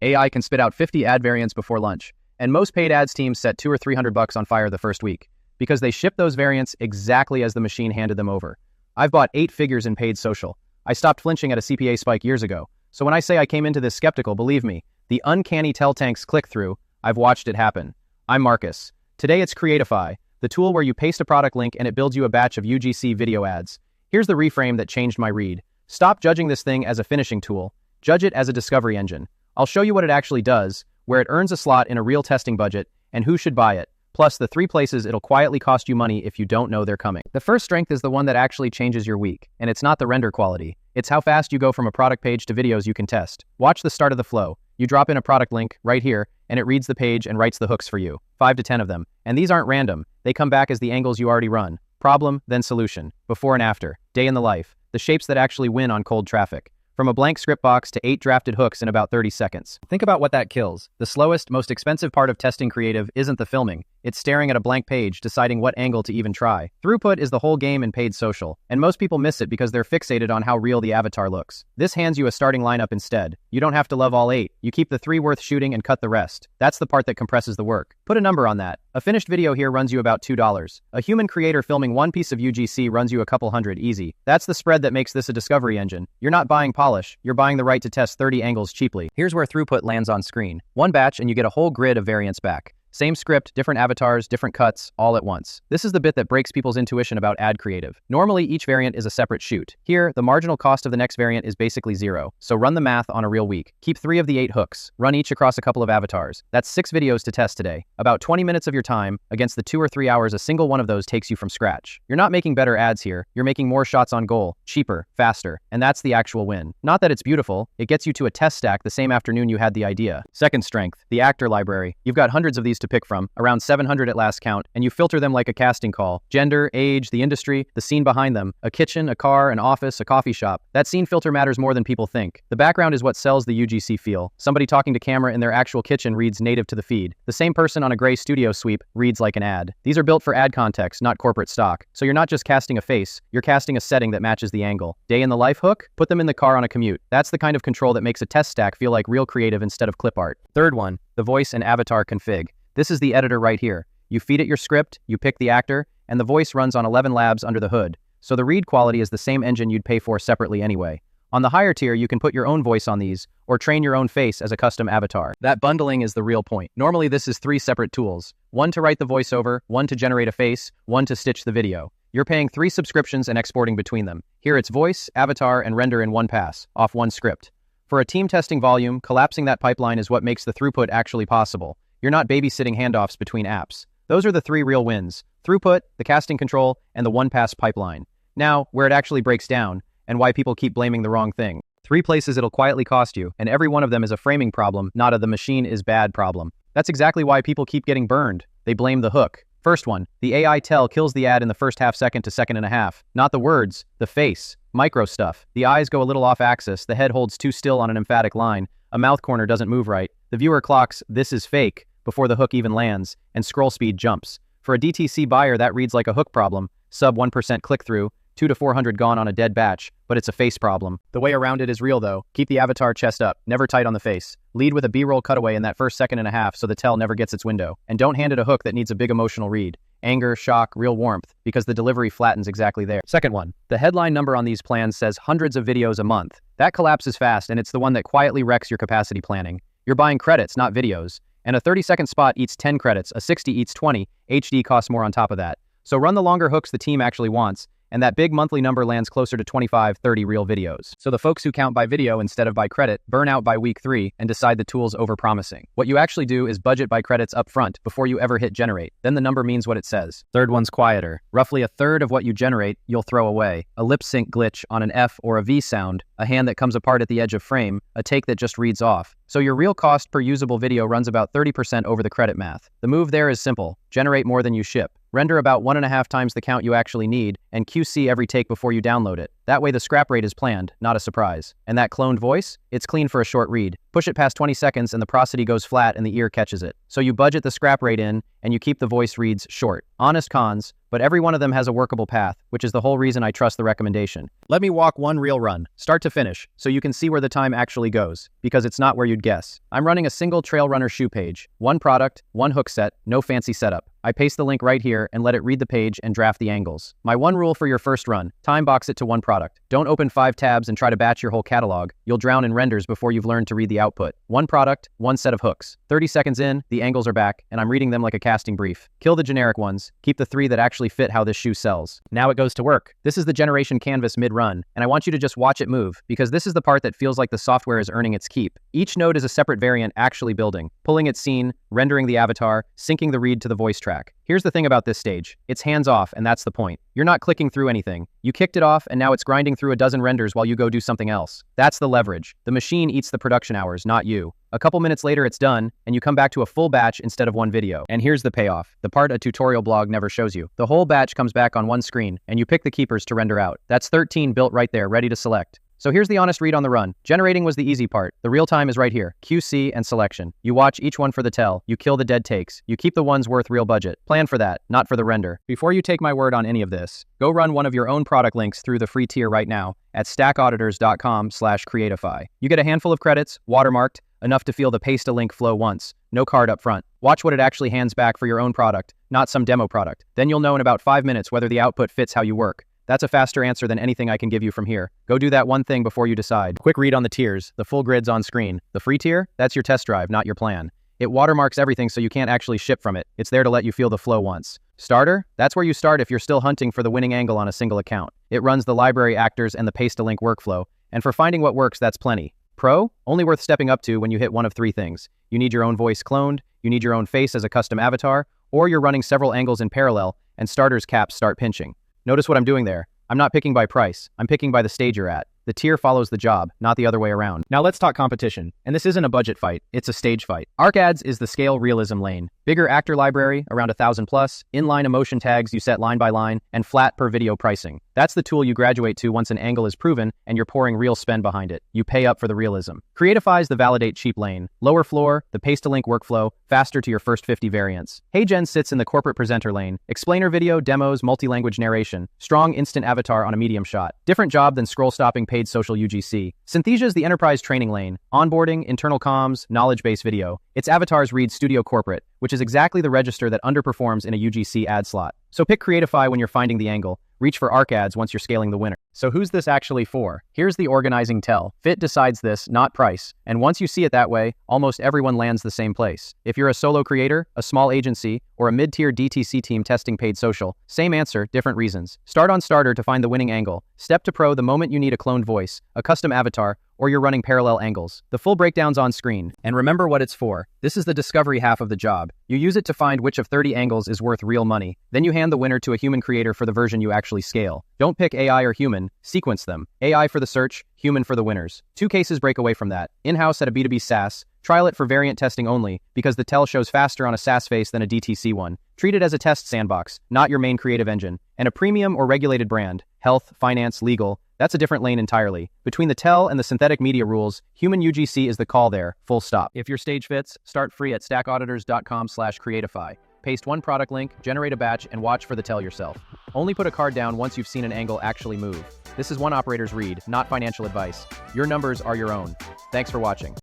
AI can spit out 50 ad variants before lunch, and most paid ads teams set $200 or $300 on fire the first week, because they ship those variants exactly as the machine handed them over. I've bought 8 figures in paid social. I stopped flinching at a CPA spike years ago, so when I say I came into this skeptical, believe me, the uncanny tell-tanks click-through, I've watched it happen. I'm Marcus. Today it's Creatify, the tool where you paste a product link and it builds you a batch of UGC video ads. Here's the reframe that changed my read. Stop judging this thing as a finishing tool. Judge it as a discovery engine. I'll show you what it actually does, where it earns a slot in a real testing budget, and who should buy it. Plus, the 3 places it'll quietly cost you money if you don't know they're coming. The first strength is the one that actually changes your week, and it's not the render quality. It's how fast you go from a product page to videos you can test. Watch the start of the flow. You drop in a product link right here, and it reads the page and writes the hooks for you. 5 to 10 of them. And these aren't random. They come back as the angles you already run. Problem, then solution. Before and after. Day in the life. The shapes that actually win on cold traffic. From a blank script box to 8 drafted hooks in about 30 seconds. Think about what that kills. The slowest, most expensive part of testing creative isn't the filming. It's staring at a blank page, deciding what angle to even try. Throughput is the whole game in paid social, and most people miss it because they're fixated on how real the avatar looks. This hands you a starting lineup instead. You don't have to love all 8. You keep the 3 worth shooting and cut the rest. That's the part that compresses the work. Put a number on that. A finished video here runs you about $2. A human creator filming one piece of UGC runs you a couple hundred easy. That's the spread that makes this a discovery engine. You're not buying polish, you're buying the right to test 30 angles cheaply. Here's where throughput lands on screen. One batch and you get a whole grid of variants back. Same script, different avatars, different cuts, all at once. This is the bit that breaks people's intuition about ad creative. Normally, each variant is a separate shoot. Here, the marginal cost of the next variant is basically 0. So run the math on a real week. Keep 3 of the 8 hooks. Run each across a couple of avatars. That's 6 videos to test today. About 20 minutes of your time against the 2 or 3 hours a single one of those takes you from scratch. You're not making better ads here. You're making more shots on goal, cheaper, faster, and that's the actual win. Not that it's beautiful. It gets you to a test stack the same afternoon you had the idea. Second strength, the actor library. You've got hundreds of these to pick from, around 700 at last count, and you filter them like a casting call. Gender, age, the industry, the scene behind them, a kitchen, a car, an office, a coffee shop. That scene filter matters more than people think. The background is what sells the UGC feel. Somebody talking to camera in their actual kitchen reads native to the feed. The same person on a gray studio sweep reads like an ad. These are built for ad context, not corporate stock. So you're not just casting a face, you're casting a setting that matches the angle. Day in the life hook? Put them in the car on a commute. That's the kind of control that makes a test stack feel like real creative instead of clip art. Third one, the voice and avatar config. This is the editor right here. You feed it your script, you pick the actor, and the voice runs on 11 labs under the hood. So the read quality is the same engine you'd pay for separately anyway. On the higher tier, you can put your own voice on these, or train your own face as a custom avatar. That bundling is the real point. Normally this is 3 separate tools. 1 to write the voiceover, 1 to generate a face, 1 to stitch the video. You're paying 3 subscriptions and exporting between them. Here it's voice, avatar, and render in one pass, off one script. For a team testing volume, collapsing that pipeline is what makes the throughput actually possible. You're not babysitting handoffs between apps. Those are the 3 real wins: throughput, the casting control, and the one-pass pipeline. Now, where it actually breaks down, and why people keep blaming the wrong thing. 3 places it'll quietly cost you, and every one of them is a framing problem, not a the machine is bad problem. That's exactly why people keep getting burned. They blame the hook. First one, the AI tell kills the ad in the first half second to second and a half. Not the words, the face. Micro stuff. The eyes go a little off axis, the head holds too still on an emphatic line, a mouth corner doesn't move right. The viewer clocks, this is fake, before the hook even lands, and scroll speed jumps. For a DTC buyer, that reads like a hook problem, sub 1% click-through, 200 to 400 gone on a dead batch, but it's a face problem. The way around it is real though. Keep the avatar chest up, never tight on the face. Lead with a B-roll cutaway in that first second and a half so the tell never gets its window. And don't hand it a hook that needs a big emotional read. Anger, shock, real warmth, because the delivery flattens exactly there. Second one, the headline number on these plans says hundreds of videos a month. That collapses fast, and it's the one that quietly wrecks your capacity planning. You're buying credits, not videos. And a 30-second spot eats 10 credits, a 60 eats 20, HD costs more on top of that. So run the longer hooks the team actually wants, and that big monthly number lands closer to 25, 30 real videos. So the folks who count by video instead of by credit burn out by week 3 and decide the tool's overpromising. What you actually do is budget by credits up front before you ever hit generate. Then the number means what it says. Third one's quieter. Roughly a third of what you generate, you'll throw away. A lip sync glitch on an F or a V sound, a hand that comes apart at the edge of frame, a take that just reads off. So your real cost per usable video runs about 30% over the credit math. The move there is simple. Generate more than you ship. Render about 1.5 times the count you actually need, and QC every take before you download it. That way the scrap rate is planned, not a surprise. And that cloned voice? It's clean for a short read. Push it past 20 seconds and the prosody goes flat and the ear catches it. So you budget the scrap rate in, and you keep the voice reads short. Honest cons, but every one of them has a workable path. which is the whole reason I trust the recommendation. Let me walk one real run, start to finish, so you can see where the time actually goes, because it's not where you'd guess. I'm running a single trail runner shoe page, one product, one hook set, no fancy setup. I paste the link right here and let it read the page and draft the angles. My one rule for your first run, time box it to one product. Don't open 5 tabs and try to batch your whole catalog. You'll drown in renders before you've learned to read the output. One product, one set of hooks. 30 seconds in, the angles are back, and I'm reading them like a casting brief. Kill the generic ones. Keep the 3 that actually fit how this shoe sells. Now it goes to work. This is the generation canvas mid-run, and I want you to just watch it move, because this is the part that feels like the software is earning its keep. Each node is a separate variant actually building, pulling its scene, rendering the avatar, syncing the read to the voice track. Here's the thing about this stage. It's hands-off, and that's the point. You're not clicking through anything. You kicked it off, and now it's grinding through a dozen renders while you go do something else. That's the leverage. The machine eats the production hours, not you. A couple minutes later, it's done, and you come back to a full batch instead of one video. And here's the payoff, the part a tutorial blog never shows you. The whole batch comes back on one screen, and you pick the keepers to render out. That's 13 built right there, ready to select. So here's the honest read on the run. Generating was the easy part. The real time is right here. QC and selection. You watch each one for the tell. You kill the dead takes. You keep the ones worth real budget. Plan for that, not for the render. Before you take my word on any of this, go run one of your own product links through the free tier right now at stackauditors.com/creatify. You get a handful of credits, watermarked, enough to feel the paste a link flow once. No card up front. Watch what it actually hands back for your own product, not some demo product. Then you'll know in about 5 minutes whether the output fits how you work. That's a faster answer than anything I can give you from here. Go do that one thing before you decide. Quick read on the tiers. The full grid's on screen. The free tier? That's your test drive, not your plan. It watermarks everything so you can't actually ship from it. It's there to let you feel the flow once. Starter? That's where you start if you're still hunting for the winning angle on a single account. It runs the library actors and the paste-a-link workflow, and for finding what works, that's plenty. Pro? Only worth stepping up to when you hit one of 3 things. You need your own voice cloned, you need your own face as a custom avatar, or you're running several angles in parallel, and starter's caps start pinching. Notice what I'm doing there. I'm not picking by price, I'm picking by the stage you're at. The tier follows the job, not the other way around. Now let's talk competition. And this isn't a budget fight, it's a stage fight. ArcAds is the scale realism lane. Bigger actor library, around 1,000 plus, inline emotion tags you set line by line, and flat per video pricing. That's the tool you graduate to once an angle is proven and you're pouring real spend behind it. You pay up for the realism. Creatify's the validate cheap lane. Lower floor, the paste-a-link workflow, faster to your first 50 variants. HeyGen sits in the corporate presenter lane. Explainer video, demos, multi-language narration. Strong instant avatar on a medium shot. Different job than scroll-stopping paid social UGC. Synthesia's the enterprise training lane. Onboarding, internal comms, knowledge-based video. Its avatars read Studio Corporate, which is exactly the register that underperforms in a UGC ad slot. So pick Creatify when you're finding the angle. Reach for ArcAds once you're scaling the winner. So who's this actually for? Here's the organizing tell. Fit decides this, not price. And once you see it that way, almost everyone lands the same place. If you're a solo creator, a small agency, or a mid-tier DTC team testing paid social, same answer, different reasons. Start on starter to find the winning angle. Step to pro the moment you need a cloned voice, a custom avatar, or you're running parallel angles. The full breakdown's on screen. And remember what it's for. This is the discovery half of the job. You use it to find which of 30 angles is worth real money. Then you hand the winner to a human creator for the version you actually scale. Don't pick AI or human, sequence them. AI for the search, human for the winners. 2 cases break away from that. In-house at a B2B SaaS, trial it for variant testing only, because the tell shows faster on a SaaS face than a DTC one. Treat it as a test sandbox, not your main creative engine. And a premium or regulated brand, health, finance, legal, that's a different lane entirely. Between the tell and the synthetic media rules, human UGC is the call there, full stop. If your stage fits, start free at stackauditors.com/creatify. Paste one product link, generate a batch, and watch for the tell yourself. Only put a card down once you've seen an angle actually move. This is one operator's read, not financial advice. Your numbers are your own. Thanks for watching.